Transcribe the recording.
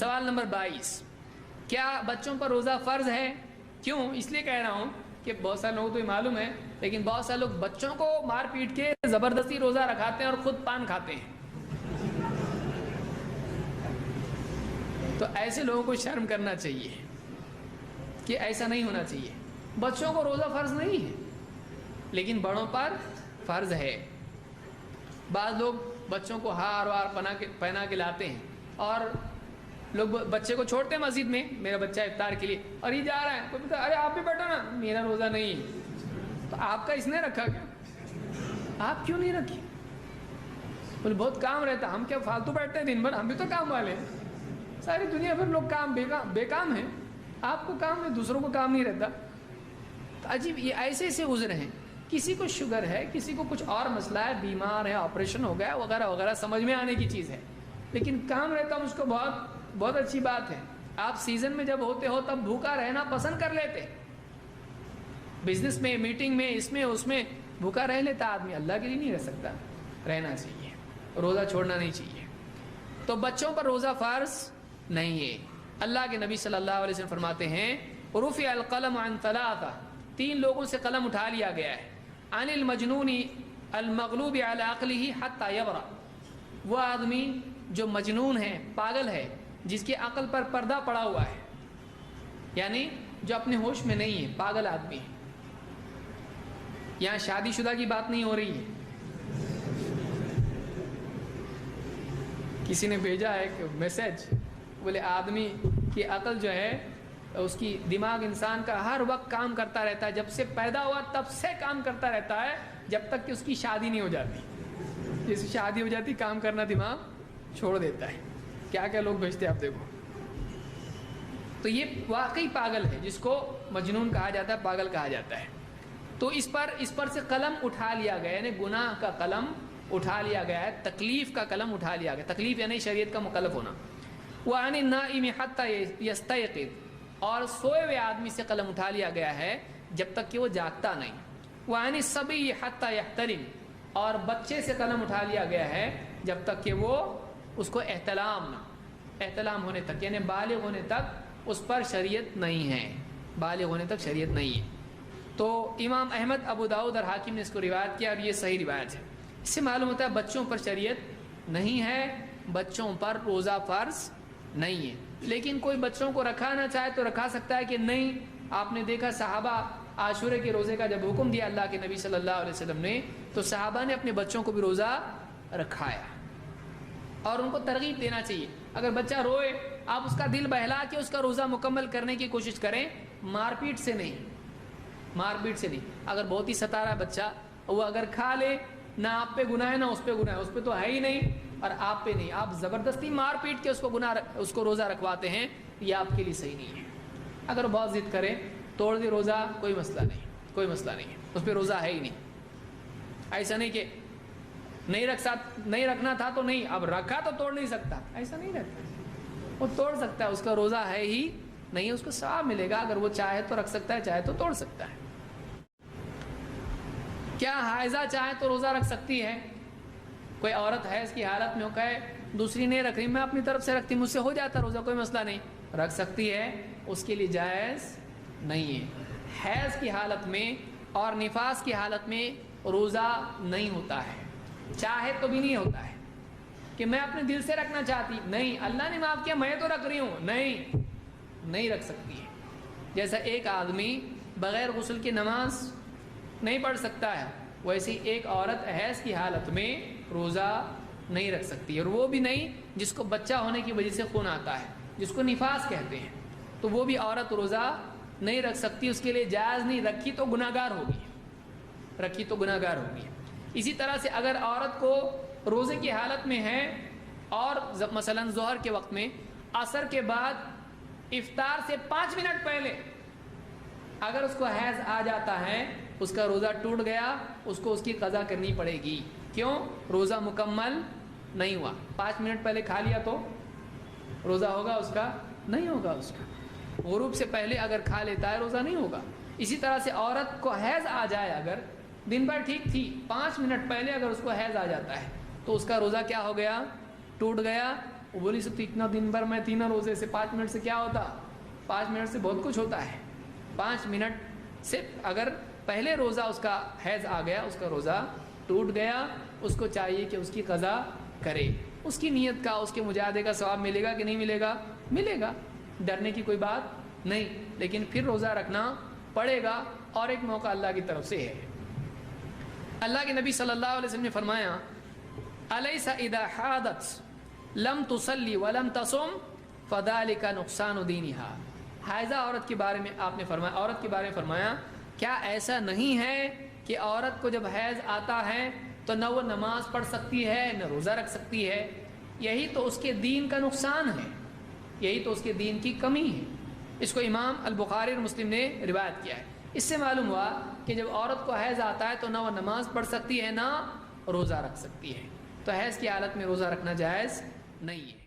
سوال نمبر 22، کیا بچوں پر روزہ فرض ہے؟ کیوں؟ اس لیے کہہ رہا ہوں کہ بہت سارے لوگوں کو تو یہ معلوم ہے، لیکن بہت سارے لوگ بچوں کو مار پیٹ کے زبردستی روزہ رکھاتے ہیں اور خود پان کھاتے ہیں. تو ایسے لوگوں کو شرم کرنا چاہیے کہ ایسا نہیں ہونا چاہیے. بچوں کو روزہ فرض نہیں ہے لیکن بڑوں پر فرض ہے. بعض لوگ بچوں کو ہار وار پہنا کے لاتے ہیں اور لوگ بچے کو چھوڑتے ہیں مسجد میں، میرا بچہ افطار کے لیے، اور یہ جا رہا ہے، کوئی بتا ارے آپ بھی بیٹھو نا، میرا روزہ نہیں ہے. تو آپ کا اس نے رکھا کیا؟ آپ کیوں نہیں رکھی؟ بولے بہت کام رہتا، ہم کیا فالتو بیٹھتے ہیں دن بھر؟ ہم بھی تو کام والے ہیں. ساری دنیا بھر لوگ کام بے کام ہیں، آپ کو کام ہے، دوسروں کو کام نہیں رہتا. تو عجیب، یہ ایسے ایسے عذر ہیں. کسی کو شوگر ہے، کسی کو کچھ اور مسئلہ ہے، بیمار ہے، آپریشن ہو گیا وغیرہ وغیرہ، سمجھ میں آنے کی چیز ہے. لیکن کام رہتا مجھ کو بہت اچھی بات ہے. آپ سیزن میں جب ہوتے ہو تب بھوکا رہنا پسند کر لیتے، بزنس میں، میٹنگ میں، اس میں اس میں بھوکا رہ لیتا آدمی. اللہ کے لیے نہیں رہ سکتا، رہنا چاہیے، روزہ چھوڑنا نہیں چاہیے. تو بچوں پر روزہ فرض نہیں ہے. اللہ کے نبی صلی اللہ علیہ وسلم فرماتے ہیں رفع القلم عن ثلاثہ، 3 لوگوں سے قلم اٹھا لیا گیا ہے. عن المجنون المغلوب على عقله حتى يبرأ، وہ آدمی جو مجنون ہے، پاگل ہے، جس کی عقل پر پردہ پڑا ہوا ہے، یعنی جو اپنے ہوش میں نہیں ہے، پاگل آدمی ہے. یہاں شادی شدہ کی بات نہیں ہو رہی ہے. کسی نے بھیجا ہے کہ میسج، بولے آدمی کی عقل جو ہے، اس کی دماغ انسان کا ہر وقت کام کرتا رہتا ہے، جب سے پیدا ہوا تب سے کام کرتا رہتا ہے جب تک کہ اس کی شادی نہیں ہو جاتی. جیسے شادی ہو جاتی کام کرنا دماغ چھوڑ دیتا ہے. کیا کیا لوگ بھیجتے ہیں آپ دیکھو. تو یہ واقعی پاگل ہے، جس کو مجنون کہا جاتا ہے، پاگل کہا جاتا ہے. تو اس پر سے قلم اٹھا لیا گیا، یعنی گناہ کا قلم اٹھا لیا گیا ہے، تکلیف کا قلم اٹھا لیا گیا. تکلیف یعنی شریعت کا مکلف ہونا. وَعَنِ النَّائِمِ حَتَّى يَسْتَيْقِظَ، اور سوئے ہوئے آدمی سے قلم اٹھا لیا گیا ہے جب تک کہ وہ جاگتا نہیں. وَعَنِ الصَّبِيِّ حَتَّى يَحْتَلِمَ، اور بچے سے قلم اٹھا لیا گیا ہے جب تک کہ وہ اس کو احتلام ہونے تک، یعنی بالغ ہونے تک اس پر شریعت نہیں ہے، بالغ ہونے تک شریعت نہیں ہے. تو امام احمد، ابو داؤد اور حاکم نے اس کو روایت کیا، اور یہ صحیح روایت ہے. اس سے معلوم ہوتا ہے بچوں پر شریعت نہیں ہے، بچوں پر روزہ فرض نہیں ہے. لیکن کوئی بچوں کو رکھانا چاہے تو رکھا سکتا ہے کہ نہیں. آپ نے دیکھا صحابہ عاشورے کے روزے کا جب حکم دیا اللہ کے نبی صلی اللہ علیہ وسلم نے، تو صحابہ نے اپنے بچوں کو بھی روزہ رکھایا. اور ان کو ترغیب دینا چاہیے. اگر بچہ روئے، آپ اس کا دل بہلا کے اس کا روزہ مکمل کرنے کی کوشش کریں، مار پیٹ سے نہیں، مار پیٹ سے نہیں. اگر بہت ہی ستا رہا بچہ، وہ اگر کھا لے، نہ آپ پہ گناہ ہے نہ اس پہ گناہ ہے، اس پہ تو ہے ہی نہیں اور آپ پہ نہیں، آپ زبردستی مار پیٹ کے اس کو روزہ رکھواتے ہیں، یہ آپ کے لیے صحیح نہیں ہے. اگر بہت ضد کرے، توڑ دے روزہ، کوئی مسئلہ نہیں، کوئی مسئلہ نہیں ہے، اس پہ روزہ ہے ہی نہیں. ایسا نہیں کہ نہیں رکھنا تھا تو نہیں، اب رکھا تو توڑ نہیں سکتا، ایسا نہیں رہتا. وہ توڑ سکتا ہے، اس کا روزہ ہے ہی نہیں، اس کو ثواب ملے گا. اگر وہ چاہے تو رکھ سکتا ہے، چاہے تو توڑ سکتا ہے. کیا حائضہ چاہے تو روزہ رکھ سکتی ہے؟ کوئی عورت حیض کی حالت میں ہو، کہے دوسری نہیں رکھ رہی، میں اپنی طرف سے رکھتی، مجھ سے ہو جاتا روزہ، کوئی مسئلہ نہیں، رکھ سکتی ہے. اس کے لیے جائز نہیں ہے. حیض کی حالت میں اور نفاس کی حالت میں روزہ نہیں ہوتا ہے، چاہے تو بھی نہیں ہوتا ہے کہ میں اپنے دل سے رکھنا چاہتی، نہیں، اللہ نے معاف کیا، میں تو رکھ رہی ہوں، نہیں رکھ سکتی ہے. جیسا ایک آدمی بغیر غسل کی نماز نہیں پڑھ سکتا ہے، ویسے ایک عورت حیض کی حالت میں روزہ نہیں رکھ سکتی. اور وہ بھی نہیں جس کو بچہ ہونے کی وجہ سے خون آتا ہے، جس کو نفاس کہتے ہیں، تو وہ بھی عورت روزہ نہیں رکھ سکتی. اس کے لیے جائز نہیں، رکھی تو گناہگار ہوگی، رکھی تو گناہگار ہوگی. اسی طرح سے اگر عورت کو روزے کی حالت میں ہے اور مثلا ظہر کے وقت میں، عصر کے بعد افطار سے 5 منٹ پہلے اگر اس کو حیض آ جاتا ہے، اس کا روزہ ٹوٹ گیا، اس کو اس کی قضا کرنی پڑے گی. کیوں؟ روزہ مکمل نہیں ہوا. 5 منٹ پہلے کھا لیا تو روزہ ہوگا اس کا؟ نہیں ہوگا اس کا. غروب سے پہلے اگر کھا لیتا ہے روزہ نہیں ہوگا. اسی طرح سے عورت کو حیض آ جائے، اگر دن بھر ٹھیک تھی، 5 منٹ پہلے اگر اس کو حیض آ جاتا ہے تو اس کا روزہ کیا ہو گیا؟ ٹوٹ گیا. وہ بولی سکتی اتنا دن بھر میں 3 روزے سے 5 منٹ سے کیا ہوتا؟ 5 منٹ سے بہت کچھ ہوتا ہے. 5 منٹ سے اگر پہلے روزہ اس کا حیض آ گیا، اس کا روزہ ٹوٹ گیا، اس کو چاہیے کہ اس کی قضا کرے. اس کی نیت کا، اس کے مجاہدے کا ثواب ملے گا کہ نہیں ملے گا؟ ملے گا، ڈرنے کی کوئی بات نہیں. لیکن پھر روزہ رکھنا پڑے گا، اور ایک موقع اللہ کی طرف سے ہے. اللہ کے نبی صلی اللہ علیہ وسلم نے فرمایا الیس اذا حاضت لم تصلی ولم تصم فذلک نقصان دینہا. حائضہ عورت کے بارے میں آپ نے فرمایا، عورت کے بارے میں فرمایا کیا ایسا نہیں ہے کہ عورت کو جب حیض آتا ہے تو نہ وہ نماز پڑھ سکتی ہے نہ روزہ رکھ سکتی ہے؟ یہی تو اس کے دین کا نقصان ہے، یہی تو اس کے دین کی کمی ہے. اس کو امام البخاری اور مسلم نے روایت کیا ہے. اس سے معلوم ہوا کہ جب عورت کو حیض آتا ہے تو نہ وہ نماز پڑھ سکتی ہے نہ روزہ رکھ سکتی ہے. تو حیض کی حالت میں روزہ رکھنا جائز نہیں ہے.